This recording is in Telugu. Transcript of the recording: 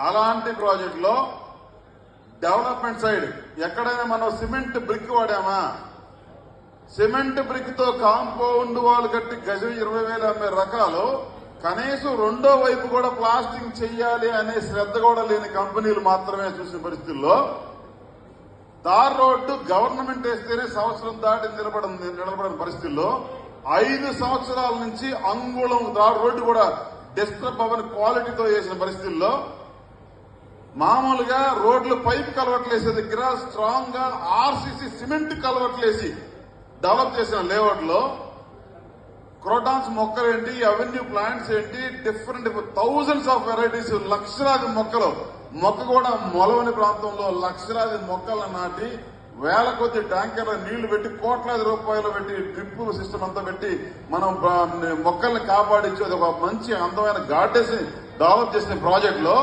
అలాంటి ప్రాజెక్ట్ లో డెవలప్మెంట్ సైడ్ ఎక్కడైనా మనం సిమెంట్ బ్రిక్ వాడామా? సిమెంట్ బ్రిక్ తో కాంపౌండ్ వాళ్ళు కట్టి గజం 20,000 అమ్మే రకాలు కనీసం రెండో వైపు కూడా ప్లాస్టింగ్ చెయ్యాలి అనే శ్రద్ధ కూడా లేని కంపెనీలు మాత్రమే చూసిన పరిస్థితుల్లో తార్ రోడ్డు గవర్నమెంట్ వేస్తేనే సంవత్సరం దాటి నిలబడిన పరిస్థితుల్లో 5 సంవత్సరాల నుంచి అంగుళం తార్ రోడ్డు కూడా డిస్టర్బ్ అవ్వని క్వాలిటీతో వేసిన పరిస్థితుల్లో మామూలుగా రోడ్లు పైప్ కలవట్లు వేసే దగ్గర స్ట్రాంగ్ గా ఆర్సీసీ సిమెంట్ కలవట్లు వేసి డెవలప్ చేసిన లేఅవుట్ లో క్రోటాన్స్ మొక్కలేంటి, అవెన్యూ ప్లాంట్స్ ఏంటి, డిఫరెంట్ థౌజండ్స్ ఆఫ్ వెరైటీస్, లక్షలాది మొక్కలు, మొక్క కూడా మొలవని ప్రాంతంలో లక్షలాది మొక్కలను నాటి వేల కొద్ది ట్యాంకర్ల నీళ్లు పెట్టి కోట్లాది రూపాయలు పెట్టి డ్రిప్ సిస్టమ్ అంతా పెట్టి మనం మొక్కల్ని కాపాడించి ఒక మంచి అందమైన గార్డెన్స్ డెవలప్ చేసిన ప్రాజెక్ట్ లో